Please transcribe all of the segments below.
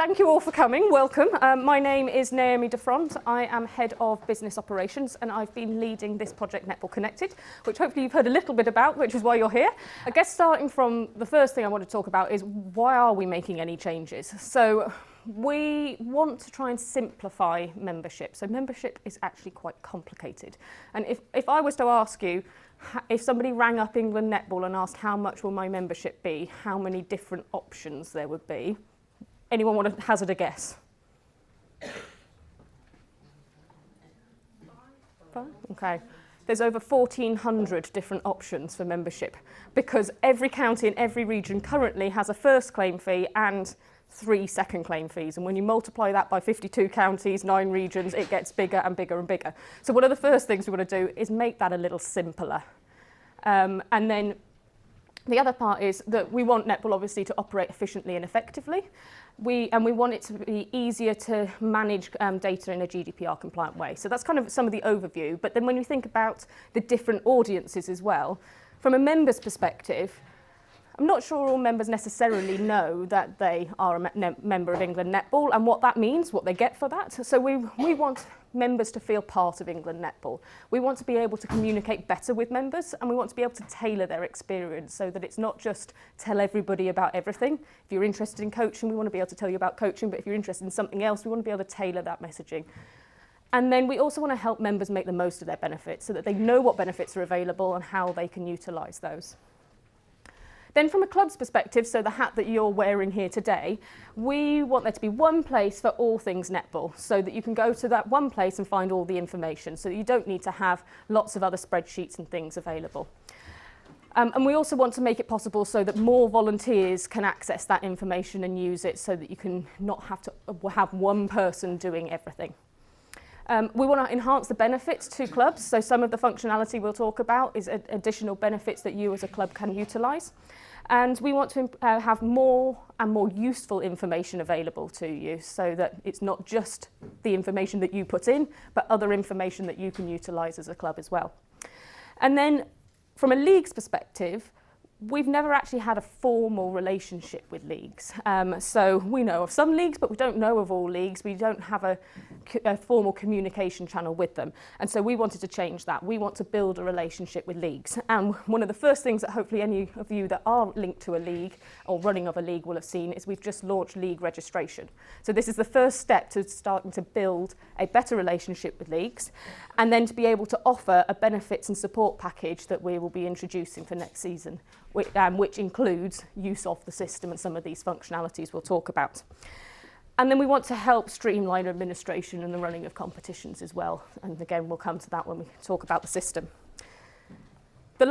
thank you all for coming. Welcome. My name is Naomi DeFront. I am Head of Business Operations and I've been leading this project NetbALL Connected, which hopefully you've heard a little bit about, which is why you're here. I guess starting from the first thing I want to talk about is why are we making any changes? So we want to try and simplify membership. So membership is actually quite complicated. And if I was to ask you, if somebody rang up England Netball and asked how much will my membership be, how many different options there would be, anyone want to hazard a guess? 5? Okay. There's over 1,400 different options for membership because every county and every region currently has a first claim fee and 3 second claim fees. And when you multiply that by 52 counties, 9 regions, it gets bigger and bigger and bigger. So one of the first things we want to do is make that a little simpler. And then the other part is that we want NetbALL obviously to operate efficiently and effectively. We want it to be easier to manage data in a GDPR compliant way. So that's kind of some of the overview. But then when you think about the different audiences as well, from a member's perspective, I'm not sure all members necessarily know that they are a member of England Netball and what that means, what they get for that. So we want members to feel part of England Netball. We want to be able to communicate better with members and we want to be able to tailor their experience so that it's not just tell everybody about everything. If you're interested in coaching, we want to be able to tell you about coaching, but if you're interested in something else, we want to be able to tailor that messaging. And then we also want to help members make the most of their benefits so that they know what benefits are available and how they can utilise those. Then from a club's perspective, so the hat that you're wearing here today, we want there to be one place for all things netball so that you can go to that one place and find all the information so that you don't need to have lots of other spreadsheets and things available. And we also want to make it possible so that more volunteers can access that information and use it so that you can not have to have one person doing everything. We want to enhance the benefits to clubs, so some of the functionality we'll talk about is additional benefits that you as a club can utilise. And we want to have more and more useful information available to you so that it's not just the information that you put in, but other information that you can utilise as a club as well. And then from a league's perspective, we've never actually had a formal relationship with leagues. So we know of some leagues, but we don't know of all leagues. We don't have a formal communication channel with them. And so we wanted to change that. We want to build a relationship with leagues. And one of the first things that hopefully any of you that are linked to a league or running of a league will have seen is we've just launched league registration. So this is the first step to starting to build a better relationship with leagues and then to be able to offer a benefits and support package that we will be introducing for next season, which includes use of the system and some of these functionalities we'll talk about. And then we want to help streamline administration and the running of competitions as well. And again, we'll come to that when we talk about the system. The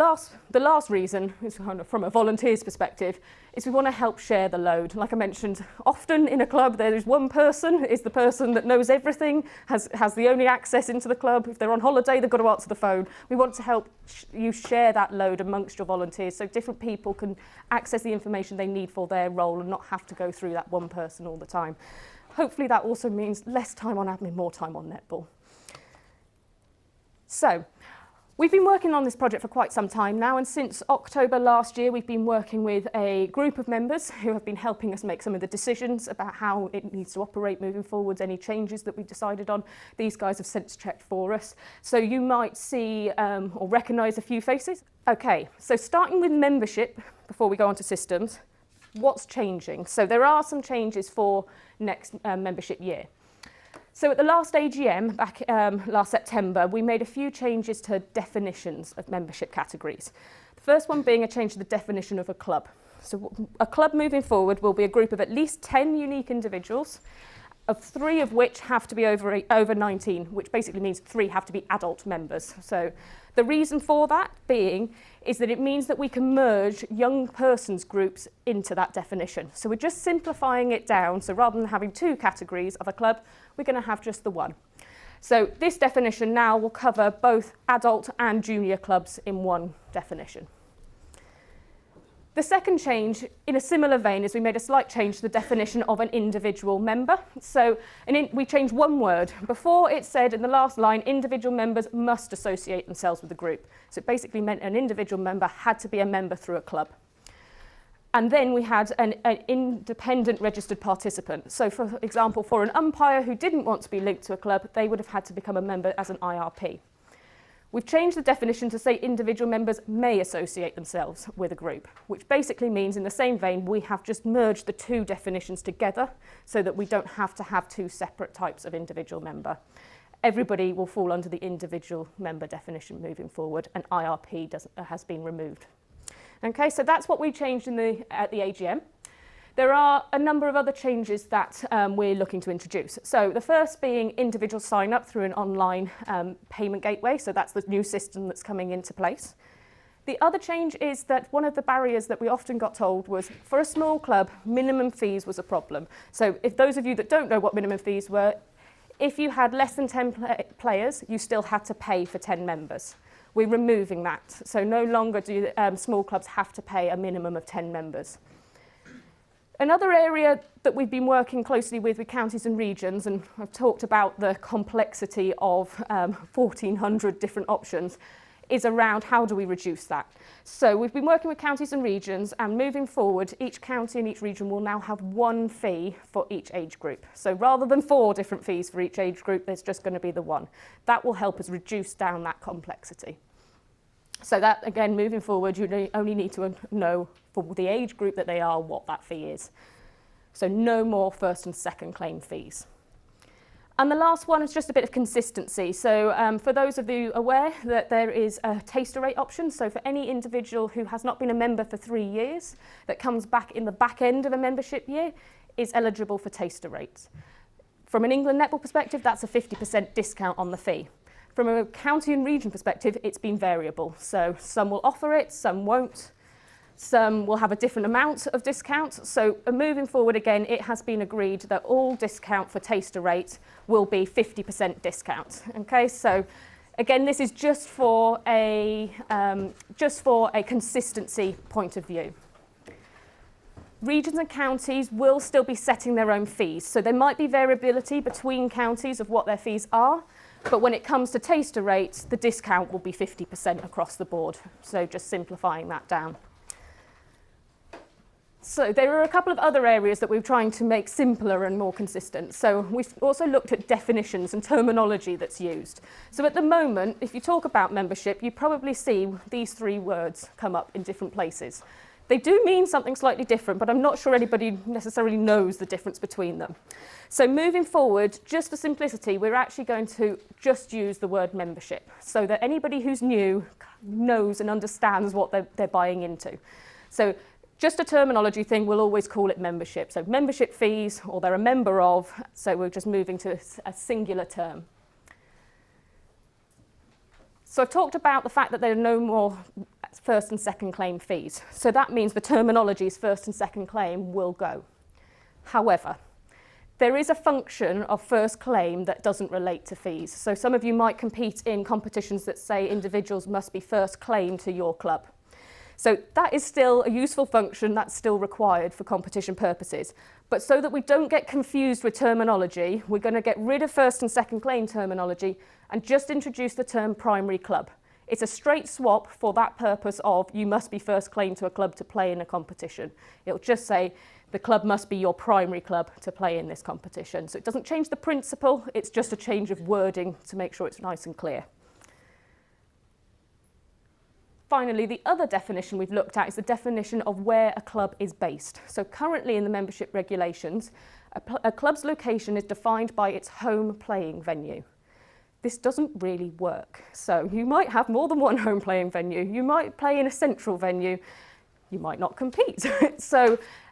last reason, is kind of from a volunteer's perspective, is we want to help share the load. Like I mentioned, often in a club there is one person, is the person that knows everything, has the only access into the club. If they're on holiday, they've got to answer the phone. We want to help you share that load amongst your volunteers so different people can access the information they need for their role and not have to go through that one person all the time. Hopefully that also means less time on admin, more time on netball. So, we've been working on this project for quite some time now, and since October last year we've been working with a group of members who have been helping us make some of the decisions about how it needs to operate moving forwards, any changes that we've decided on. These guys have sense checked for us. So you might see or recognise a few faces. Okay, so starting with membership, before we go on to systems, what's changing? So there are some changes for next membership year. So at the last AGM, back last September, we made a few changes to definitions of membership categories. The first one being a change to the definition of a club. So a club moving forward will be a group of at least 10 unique individuals, of 3 of which have to be over 19, which basically means 3 have to be adult members. So the reason for that being is that it means that we can merge young persons groups into that definition. So we're just simplifying it down. So rather than having 2 categories of a club, we're going to have just the one. So this definition now will cover both adult and junior clubs in one definition. The second change, in a similar vein, is we made a slight change to the definition of an individual member. So we changed one word. Before it said in the last line, individual members must associate themselves with the group. So it basically meant an individual member had to be a member through a club. And then we had an independent registered participant. So for example, for an umpire who didn't want to be linked to a club, they would have had to become a member as an IRP. We've changed the definition to say individual members may associate themselves with a group, which basically means in the same vein, we have just merged the two definitions together so that we don't have to have two separate types of individual member. Everybody will fall under the individual member definition moving forward, and IRP has been removed. Okay, so that's what we changed at the AGM. There are a number of other changes that we're looking to introduce. So the first being individual sign up through an online payment gateway. So that's the new system that's coming into place. The other change is that one of the barriers that we often got told was for a small club, minimum fees was a problem. So if those of you that don't know what minimum fees were, if you had less than 10 players, you still had to pay for 10 members. We're removing that. So no longer do small clubs have to pay a minimum of 10 members. Another area that we've been working closely with counties and regions, and I've talked about the complexity of 1,400 different options, is around how do we reduce that. So we've been working with counties and regions, and moving forward, each county and each region will now have one fee for each age group. So rather than 4 different fees for each age group, there's just going to be the one. That will help us reduce down that complexity. So that, again, moving forward, you only need to know for the age group that they are what that fee is. So no more first and second claim fees. And the last one is just a bit of consistency. So for those of you aware that there is a taster rate option, so for any individual who has not been a member for 3 years, that comes back in the back end of a membership year, is eligible for taster rates. From an England Netball perspective, that's a 50% discount on the fee. From a county and region perspective, it's been variable. So some will offer it, some won't. Some will have a different amount of discount. So moving forward again, it has been agreed that all discount for taster rate will be 50% discount. Okay, so again, this is just for a consistency point of view. Regions and counties will still be setting their own fees. So there might be variability between counties of what their fees are. But when it comes to taster rates, the discount will be 50% across the board. So just simplifying that down. So there are a couple of other areas that we're trying to make simpler and more consistent. So we've also looked at definitions and terminology that's used. So at the moment, if you talk about membership, you probably see these 3 words come up in different places. They do mean something slightly different, but I'm not sure anybody necessarily knows the difference between them. So moving forward, just for simplicity, we're actually going to just use the word membership so that anybody who's new knows and understands what they're buying into. So just a terminology thing, we'll always call it membership. So membership fees, or they're a member of, so we're just moving to a singular term. So I've talked about the fact that there are no more first and second claim fees. So that means the terminologies first and second claim will go. However, there is a function of first claim that doesn't relate to fees. So some of you might compete in competitions that say individuals must be first claim to your club. So that is still a useful function that's still required for competition purposes. But so that we don't get confused with terminology, we're going to get rid of first and second claim terminology and just introduce the term primary club. It's a straight swap for that purpose of you must be first claim to a club to play in a competition. It'll just say the club must be your primary club to play in this competition. So it doesn't change the principle, it's just a change of wording to make sure it's nice and clear. Finally, the other definition we've looked at is the definition of where a club is based. So currently in the membership regulations, a club's location is defined by its home playing venue. This doesn't really work. So you might have more than one home playing venue. You might play in a central venue. You might not compete.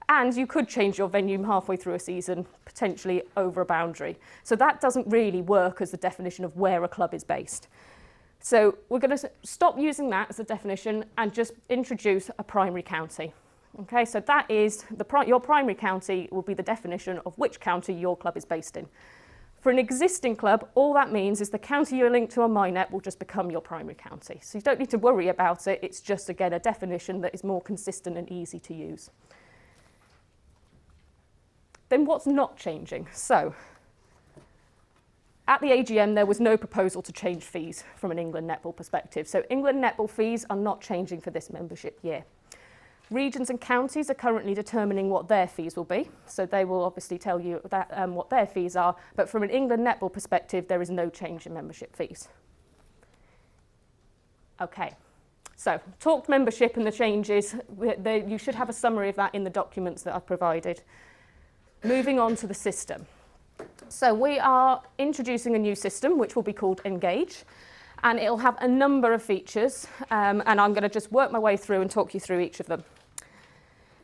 And you could change your venue halfway through a season, potentially over a boundary. So that doesn't really work as the definition of where a club is based. So we're going to stop using that as a definition and just introduce a primary county. Okay, so that is your primary county will be the definition of which county your club is based in. For an existing club, all that means is the county you're linked to on MyNet will just become your primary county. So you don't need to worry about it. It's just, again, a definition that is more consistent and easy to use. Then what's not changing? So at the AGM, there was no proposal to change fees from an England Netball perspective. So England Netball fees are not changing for this membership year. Regions and counties are currently determining what their fees will be, so they will obviously tell you that, what their fees are, but from an England netball perspective, there is no change in membership fees. Okay, so talked membership and the changes. You should have a summary of that in the documents that I've provided. Moving on to the system. So we are introducing a new system which will be called Engage, and it'll have a number of features, and I'm going to just work my way through and talk you through each of them.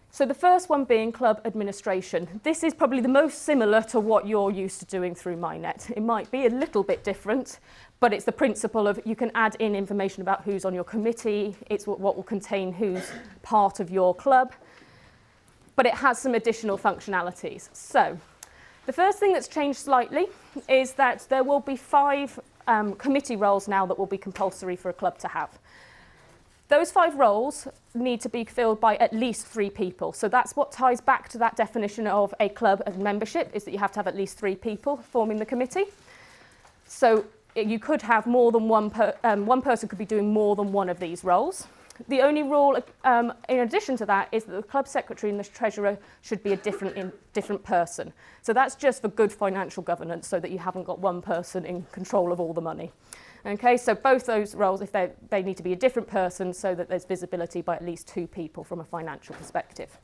So the first one being club administration. This is probably the most similar to what you're used to doing through MyNet. It might be a little bit different, but it's the principle of you can add in information about who's on your committee, it's what will contain who's part of your club, but it has some additional functionalities. So the first thing that's changed slightly is that there will be 5 committee roles now that will be compulsory for a club to have. Those 5 roles need to be filled by at least 3 people. So that's what ties back to that definition of a club as membership, is that you have to have at least 3 people forming the committee. So you could have more than one person could be doing more than one of these roles. The only rule in addition to that is that the club secretary and the treasurer should be a different person. So that's just for good financial governance, so that you haven't got one person in control of all the money. Okay, so both those roles, if they need to be a different person so that there's visibility by at least 2 people from a financial perspective.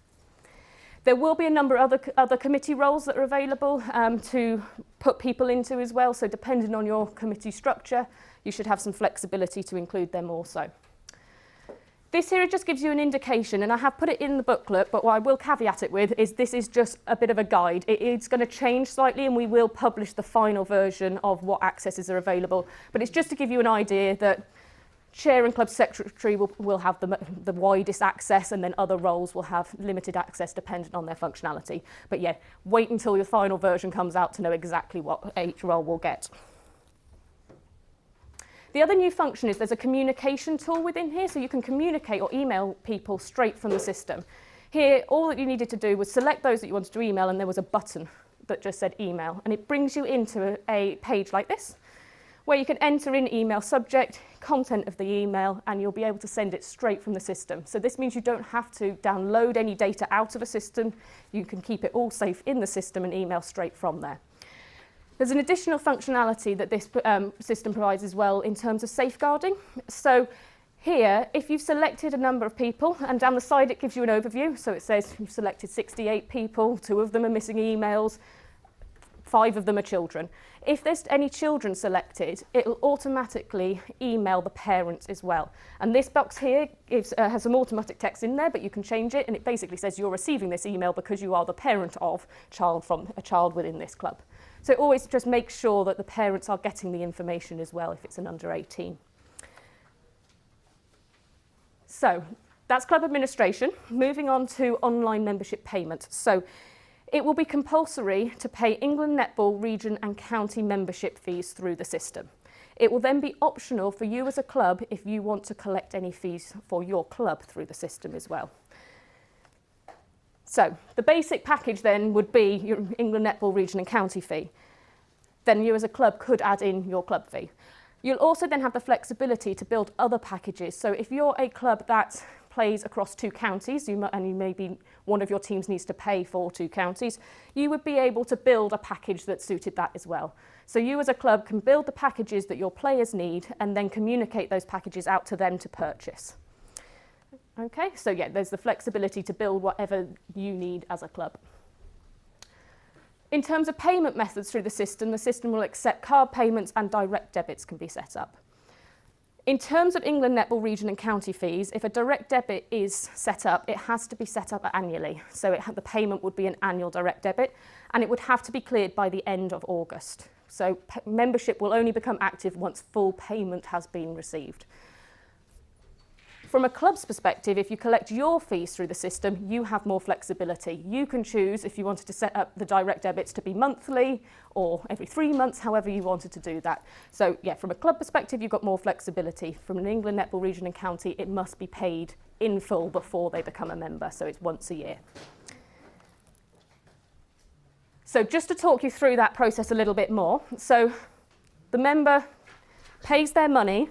There will be a number of other committee roles that are available to put people into as well. So depending on your committee structure, you should have some flexibility to include them also. This here just gives you an indication, and I have put it in the booklet, but what I will caveat it with is this is just a bit of a guide. It is going to change slightly, and we will publish the final version of what accesses are available. But it's just to give you an idea that chair and club secretary will have the widest access, and then other roles will have limited access dependent on their functionality. But yeah, wait until your final version comes out to know exactly what each role will get. The other new function is there's a communication tool within here, so you can communicate or email people straight from the system. Here, all that you needed to do was select those that you wanted to email, and there was a button that just said email, and it brings you into a page like this, where you can enter in email subject, content of the email, and you'll be able to send it straight from the system. So this means you don't have to download any data out of a system. You can keep it all safe in the system and email straight from there. There's an additional functionality that this system provides as well in terms of safeguarding. So here, if you've selected a number of people, and down the side it gives you an overview, so it says you've selected 68 people, 2 of them are missing emails, 5 of them are children. If there's any children selected, it'll automatically email the parents as well. And this box here has some automatic text in there, but you can change it, and it basically says you're receiving this email because you are the parent of a child within this club. So always just make sure that the parents are getting the information as well if it's an under 18. So that's club administration. Moving on to online membership payment. So it will be compulsory to pay England Netball region and county membership fees through the system. It will then be optional for you as a club if you want to collect any fees for your club through the system as well. So the basic package then would be your England Netball region and county fee. Then you as a club could add in your club fee. You'll also then have the flexibility to build other packages. So if you're a club that plays across 2 counties, and you maybe one of your teams needs to pay for 2 counties, you would be able to build a package that suited that as well. So you as a club can build the packages that your players need and then communicate those packages out to them to purchase. Okay, so yeah, there's the flexibility to build whatever you need as a club. In terms of payment methods through the system will accept card payments and direct debits can be set up. In terms of England Netball region and county fees, if a direct debit is set up, it has to be set up annually. So the payment would be an annual direct debit, and it would have to be cleared by the end of August. So membership will only become active once full payment has been received. From a club's perspective, if you collect your fees through the system, you have more flexibility. You can choose if you wanted to set up the direct debits to be monthly or every 3 months, however you wanted to do that. So yeah, from a club perspective, you've got more flexibility. From an England Netball region and county, it must be paid in full before they become a member, so it's once a year. So just to talk you through that process a little bit more. So the member pays their money.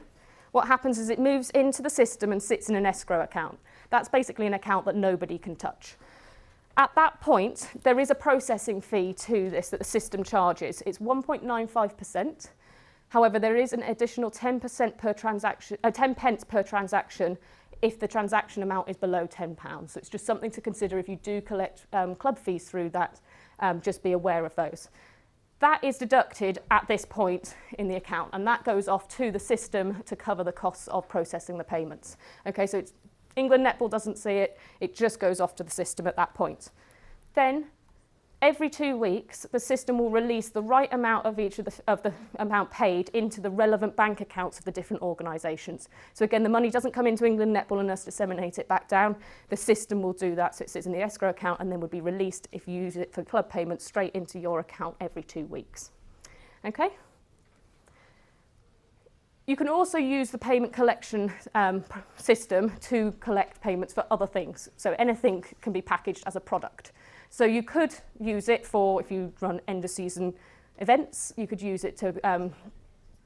What happens is it moves into the system and sits in an escrow account. That's basically an account that nobody can touch. At that point, there is a processing fee to this that the system charges. It's 1.95%. However, there is an additional 10% per transaction, 10 pence per transaction if the transaction amount is below £10. So it's just something to consider if you do collect club fees through that. Just be aware of those. That is deducted at this point in the account, and that goes off to the system to cover the costs of processing the payments. Okay, so it's England Netball doesn't see it, it just goes off to the system at that point. Then, every 2 weeks, the system will release the right amount of each of the amount paid into the relevant bank accounts of the different organisations. So again, the money doesn't come into England Netball and us disseminate it back down. The system will do that, so it sits in the escrow account and then would be released if you use it for club payments straight into your account every 2 weeks. Okay? You can also use the payment collection system to collect payments for other things. So anything can be packaged as a product. So you could use it for, if you run end of season events, you could use it to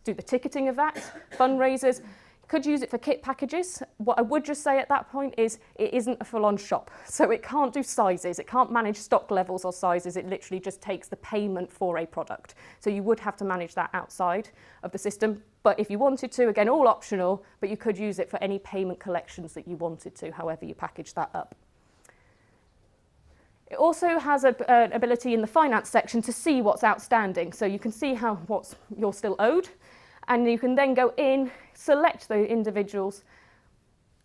do the ticketing of that, fundraisers. You could use it for kit packages. What I would just say at that point is it isn't a full-on shop. So it can't do sizes, it can't manage stock levels or sizes, it literally just takes the payment for a product. So you would have to manage that outside of the system. But if you wanted to, again, all optional, but you could use it for any payment collections that you wanted to, however you package that up. It also has an ability in the finance section to see what's outstanding. So you can see what you're still owed, and you can then go in, select the individuals,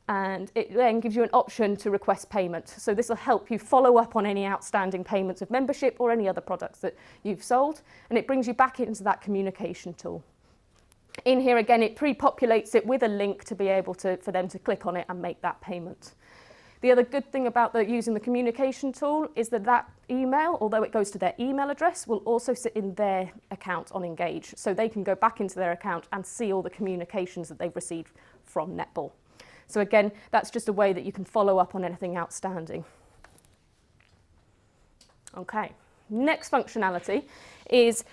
and it then gives you an option to request payment. So this will help you follow up on any outstanding payments of membership or any other products that you've sold, and it brings you back into that communication tool. In here again, it pre-populates it with a link to be able to, for them to click on it and make that payment. The other good thing about using the communication tool is that email, although it goes to their email address, will also sit in their account on Engage. So they can go back into their account and see all the communications that they've received from Netball. So again, that's just a way that you can follow up on anything outstanding. Okay, next functionality is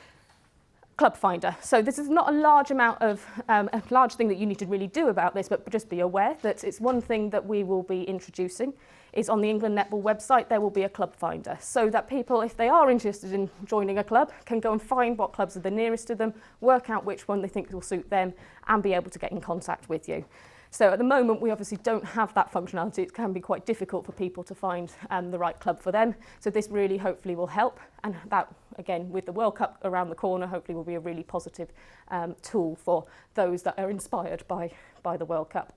Club Finder. So this is not a large amount of, a large thing that you need to really do about this, but just be aware that it's one thing that we will be introducing is on the England Netball website, there will be a Club Finder so that people, if they are interested in joining a club, can go and find what clubs are the nearest to them, work out which one they think will suit them and be able to get in contact with you. So at the moment, we obviously don't have that functionality. It can be quite difficult for people to find the right club for them. So this really hopefully will help. And that, again, with the World Cup around the corner, hopefully will be a really positive tool for those that are inspired by the World Cup.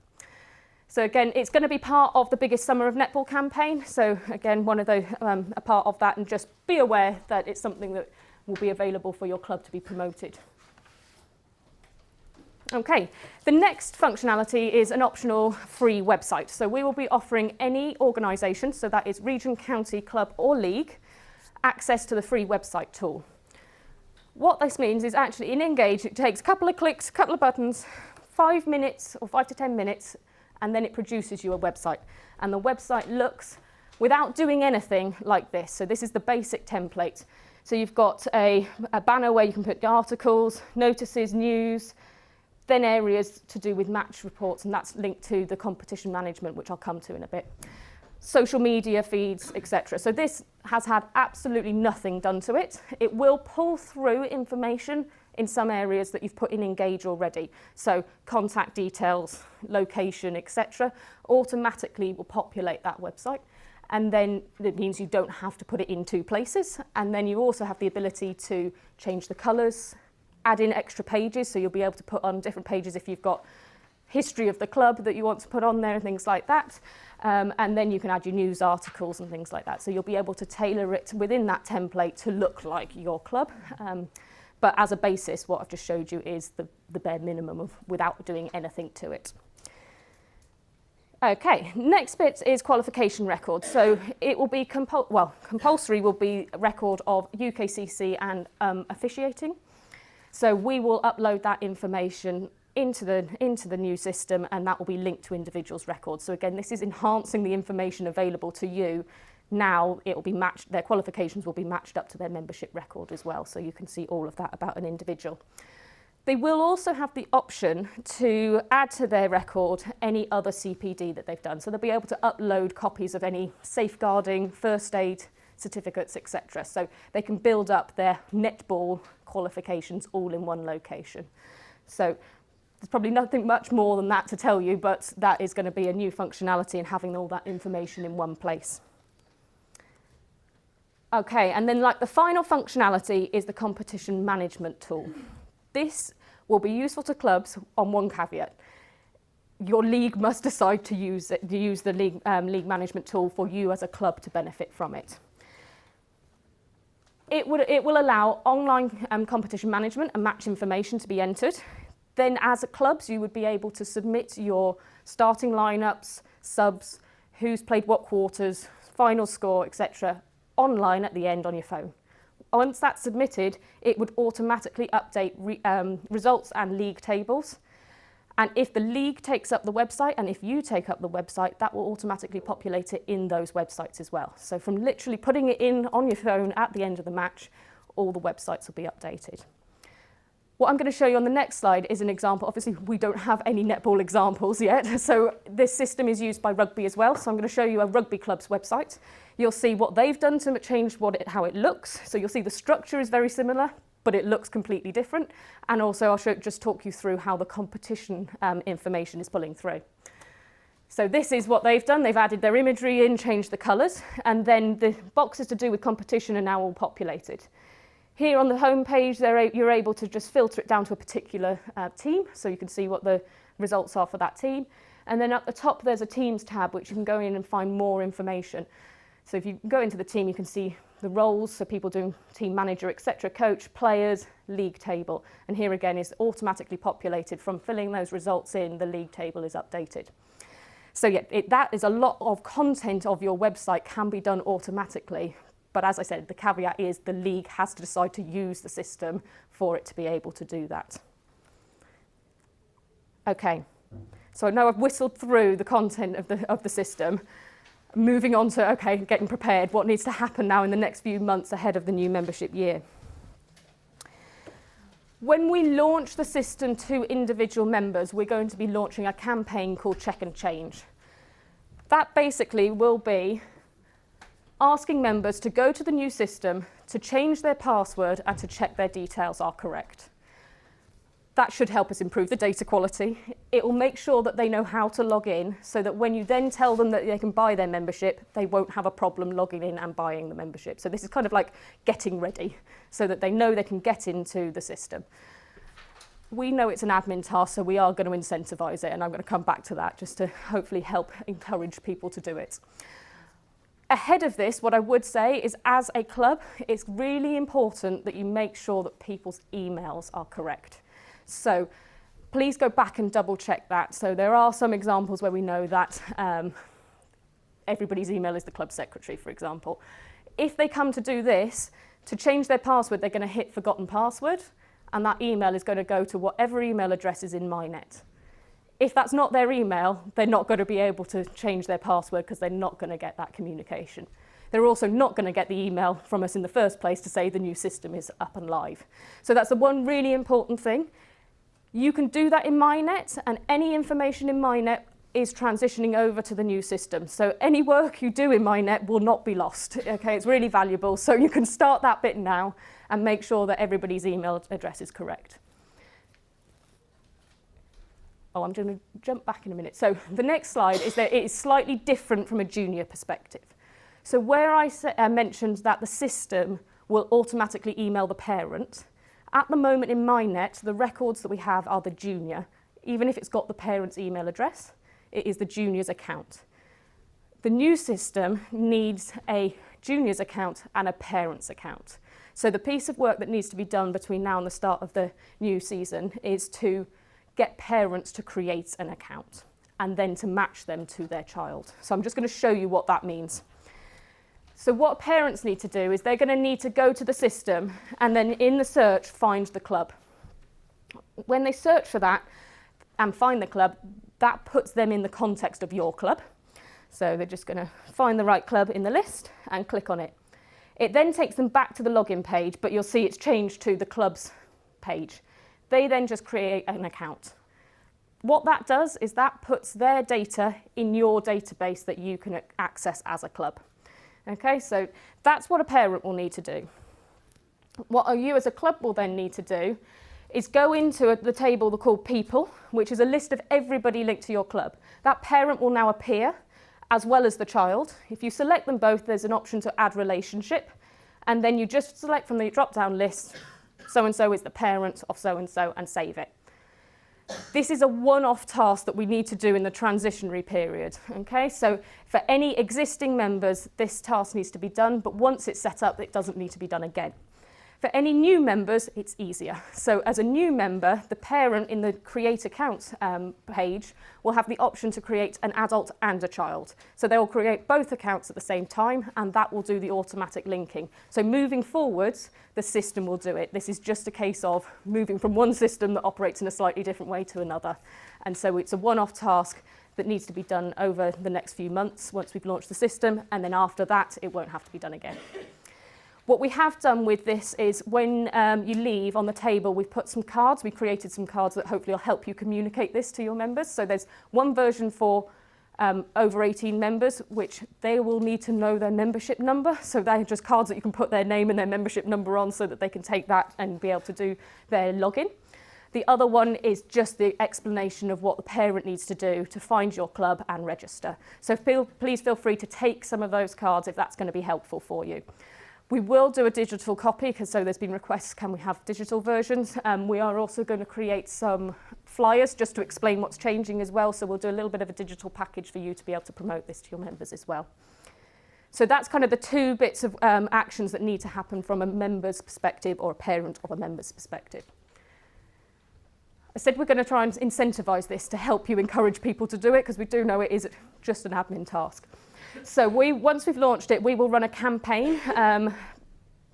So again, it's going to be part of the biggest Summer of Netball campaign. So again, one of those, a part of that, and just be aware that it's something that will be available for your club to be promoted. Okay, the next functionality is an optional free website. So we will be offering any organisation, so that is region, county, club or league, access to the free website tool. What this means is actually in Engage, it takes a couple of clicks, a couple of buttons, 5 minutes or 5 to 10 minutes, and then it produces you a website. And the website looks, without doing anything, like this. So this is the basic template. So you've got a banner where you can put articles, notices, news, then areas to do with match reports, and that's linked to the competition management, which I'll come to in a bit. Social media feeds, etc. So this has had absolutely nothing done to it. It will pull through information in some areas that you've put in Engage already. So contact details, location, etc. automatically will populate that website. And then it means you don't have to put it in 2 places. And then you also have the ability to change the colours, add in extra pages, so you'll be able to put on different pages if you've got history of the club that you want to put on there and things like that. And then you can add your news articles and things like that. So you'll be able to tailor it within that template to look like your club. But as a basis, what I've just showed you is the bare minimum of without doing anything to it. Okay, next bit is qualification record. So it will be compulsory will be a record of UKCC and officiating. So we will upload that information into the new system, and that will be linked to individuals' records. So again, this is enhancing the information available to you. Now it will be matched, their qualifications will be matched up to their membership record as well. So you can see all of that about an individual. They will also have the option to add to their record any other CPD that they've done. So they'll be able to upload copies of any safeguarding, first aid certificates, etc. So they can build up their netball qualifications all in one location. So there's probably nothing much more than that to tell you, but that is going to be a new functionality and having all that information in one place. Okay, and then like the final functionality is the competition management tool. This will be useful to clubs on one caveat. Your league must decide to use the league management tool for you as a club to benefit from it. It will allow online competition management and match information to be entered. Then as clubs, you would be able to submit your starting lineups, subs, who's played what quarters, final score, etc. online at the end on your phone. Once that's submitted, it would automatically update results and league tables. And if the league takes up the website, and if you take up the website, that will automatically populate it in those websites as well. So from literally putting it in on your phone at the end of the match, all the websites will be updated. What I'm going to show you on the next slide is an example. Obviously, we don't have any netball examples yet, so this system is used by rugby as well. So I'm going to show you a rugby club's website. You'll see what they've done to change how it looks. So you'll see the structure is very similar, but it looks completely different. And also I'll just talk you through how the competition information is pulling through. So this is what they've done. They've added their imagery in, changed the colours, and then the boxes to do with competition are now all populated. Here on the home page, you're able to just filter it down to a particular team, so you can see what the results are for that team. And then at the top, there's a Teams tab, which you can go in and find more information. So if you go into the team, you can see the roles, so people doing team manager, etc., coach, players, league table. And here again is automatically populated. From filling those results in, the league table is updated. So yeah, that is a lot of content of your website can be done automatically. But as I said, the caveat is the league has to decide to use the system for it to be able to do that. Okay, so I know I've whistled through the content of the system. Moving on to, okay, getting prepared, what needs to happen now in the next few months ahead of the new membership year. When we launch the system to individual members, we're going to be launching a campaign called Check and Change. That basically will be asking members to go to the new system, to change their password and to check their details are correct. That should help us improve the data quality. It will make sure that they know how to log in so that when you then tell them that they can buy their membership, they won't have a problem logging in and buying the membership. So this is kind of like getting ready so that they know they can get into the system. We know it's an admin task, so we are going to incentivise it, and I'm going to come back to that just to hopefully help encourage people to do it. Ahead of this, what I would say is as a club, it's really important that you make sure that people's emails are correct. So please go back and double check that. So there are some examples where we know that everybody's email is the club secretary, for example. If they come to do this, to change their password, they're going to hit forgotten password, and that email is going to go to whatever email address is in MyNet. If that's not their email, they're not going to be able to change their password because they're not going to get that communication. They're also not going to get the email from us in the first place to say the new system is up and live. So that's the one really important thing. You can do that in MyNet, and any information in MyNet is transitioning over to the new system. So any work you do in MyNet will not be lost. Okay, it's really valuable. So you can start that bit now and make sure that everybody's email address is correct. Oh, I'm going to jump back in a minute. So the next slide is that it is slightly different from a junior perspective. So where I mentioned that the system will automatically email the parent, at the moment in MyNet, the records that we have are the junior. Even if it's got the parent's email address, it is the junior's account. The new system needs a junior's account and a parent's account. So the piece of work that needs to be done between now and the start of the new season is to get parents to create an account and then to match them to their child. So I'm just going to show you what that means. So what parents need to do is they're going to need to go to the system and then in the search find the club. When they search for that and find the club, that puts them in the context of your club. So they're just going to find the right club in the list and click on it. It then takes them back to the login page, but you'll see it's changed to the club's page. They then just create an account. What that does is that puts their data in your database that you can access as a club. Okay, so that's what a parent will need to do. What you as a club will then need to do is go into the table called People, which is a list of everybody linked to your club. That parent will now appear, as well as the child. If you select them both, there's an option to add relationship, and then you just select from the drop-down list, so-and-so is the parent of so-and-so, and save it. This is a one-off task that we need to do in the transitionary period. Okay, so for any existing members, this task needs to be done, but once it's set up, it doesn't need to be done again. For any new members, it's easier. So as a new member, the parent in the Create Account page will have the option to create an adult and a child. So they will create both accounts at the same time, and that will do the automatic linking. So moving forwards, the system will do it. This is just a case of moving from one system that operates in a slightly different way to another. And so it's a one-off task that needs to be done over the next few months once we've launched the system, and then after that, it won't have to be done again. What we have done with this is when you leave on the table, we've put some cards. We created some cards that hopefully will help you communicate this to your members. So there's one version for over 18 members, which they will need to know their membership number. So they're just cards that you can put their name and their membership number on so that they can take that and be able to do their login. The other one is just the explanation of what the parent needs to do to find your club and register. So please feel free to take some of those cards if that's going to be helpful for you. We will do a digital copy, because so there's been requests, can we have digital versions? We are also going to create some flyers just to explain what's changing as well. So we'll do a little bit of a digital package for you to be able to promote this to your members as well. So that's kind of the two bits of actions that need to happen from a member's perspective or a parent of a member's perspective. I said we're going to try and incentivise this to help you encourage people to do it, because we do know it is just an admin task. So once we've launched it, we will run a campaign,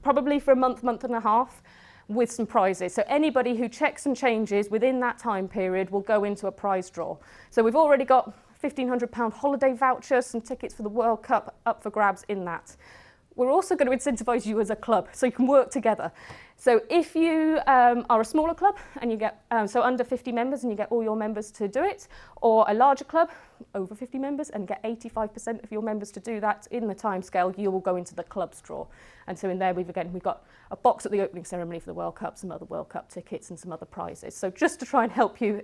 probably for a month and a half, with some prizes. So anybody who checks and changes within that time period will go into a prize draw. So we've already got £1,500 holiday vouchers, some tickets for the World Cup up for grabs in that. We're also going to incentivise you as a club, so you can work together. So if you are a smaller club and you get, so under 50 members and you get all your members to do it, or a larger club, over 50 members, and get 85% of your members to do that in the timescale, you will go into the club's draw. And so in there, we've got a box at the opening ceremony for the World Cup, some other World Cup tickets and some other prizes. So just to try and help you,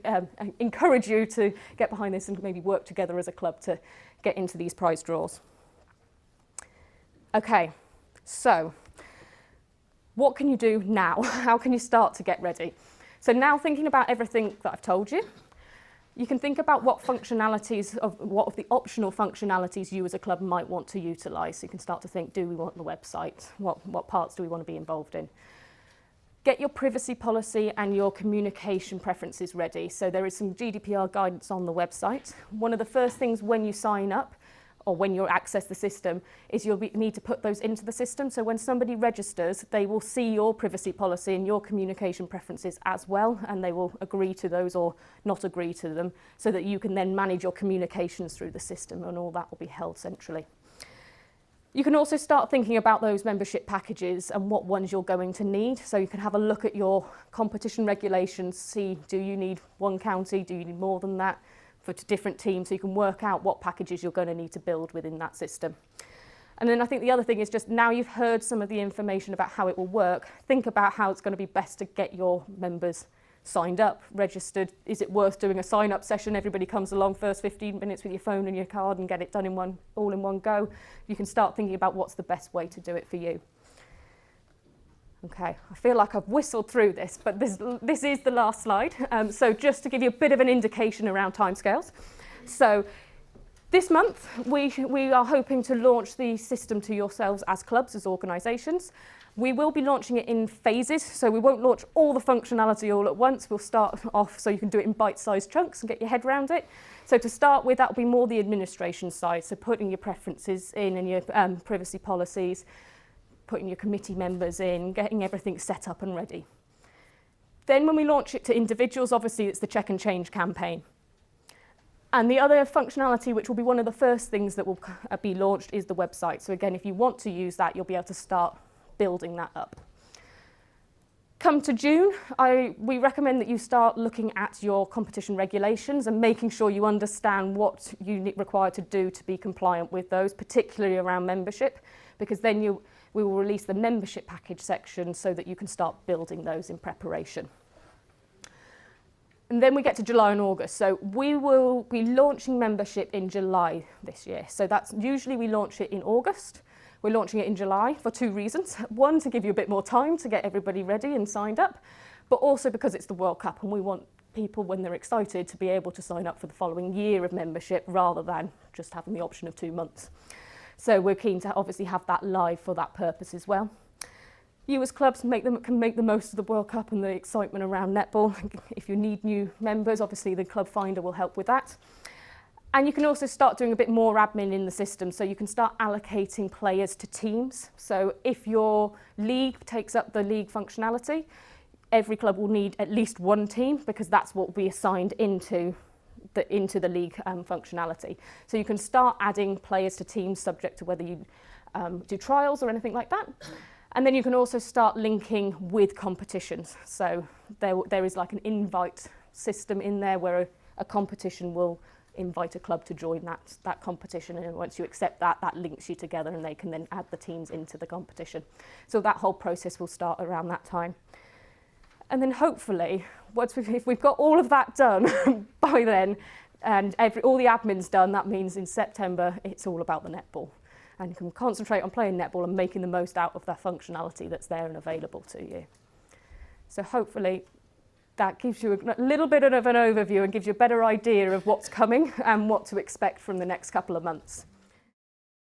encourage you to get behind this and maybe work together as a club to get into these prize draws. Okay, so what can you do now? How can you start to get ready? So now, thinking about everything that I've told you, you can think about what of the optional functionalities you as a club might want to utilise. So you can start to think, do we want the website? What parts do we want to be involved in? Get your privacy policy and your communication preferences ready. So there is some GDPR guidance on the website. One of the first things when you sign up, or when you access the system, is you'll need to put those into the system. So when somebody registers, they will see your privacy policy and your communication preferences as well, and they will agree to those or not agree to them, so that you can then manage your communications through the system, and all that will be held centrally. You can also start thinking about those membership packages and what ones you're going to need. So you can have a look at your competition regulations, see, do you need one county, do you need more than that? For different teams, so you can work out what packages you're going to need to build within that system. And then I think the other thing is, just now you've heard some of the information about how it will work, think about how it's going to be best to get your members signed up, registered. Is it worth doing a sign-up session? Everybody comes along first 15 minutes with your phone and your card and get it done all in one go. You can start thinking about what's the best way to do it for you. Okay, I feel like I've whistled through this, but this is the last slide. So just to give you a bit of an indication around timescales. So this month, we are hoping to launch the system to yourselves as clubs, as organisations. We will be launching it in phases, so we won't launch all the functionality all at once. We'll start off so you can do it in bite-sized chunks and get your head around it. So to start with, that will be more the administration side, so putting your preferences in and your privacy policies, putting your committee members in, getting everything set up and ready. Then when we launch it to individuals, obviously it's the check and change campaign. And the other functionality, which will be one of the first things that will be launched, is the website. So again, if you want to use that, you'll be able to start building that up. come to June, we recommend that you start looking at your competition regulations and making sure you understand what you require to do to be compliant with those, particularly around membership, because then we will release the membership package section so that you can start building those in preparation. And then we get to July and August. So we will be launching membership in July this year. So that's usually we launch it in August. We're launching it in July for 2 reasons. One, to give you a bit more time to get everybody ready and signed up, but also because it's the World Cup and we want people, when they're excited, to be able to sign up for the following year of membership rather than just having the option of 2 months. So we're keen to obviously have that live for that purpose as well. You as clubs can make the most of the World Cup and the excitement around netball. If you need new members, obviously the Club Finder will help with that. And you can also start doing a bit more admin in the system, so you can start allocating players to teams. So if your league takes up the league functionality, every club will need at least 1 team because that's what will be assigned into the league functionality. So you can start adding players to teams subject to whether you do trials or anything like that. And then you can also start linking with competitions. So there is like an invite system in there where a competition will invite a club to join that competition, and once you accept that, that links you together and they can then add the teams into the competition. So that whole process will start around that time. And then hopefully, if we've got all of that done by then, and all the admin's done, that means in September it's all about the netball. And you can concentrate on playing netball and making the most out of that functionality that's there and available to you. So hopefully that gives you a little bit of an overview and gives you a better idea of what's coming and what to expect from the next couple of months.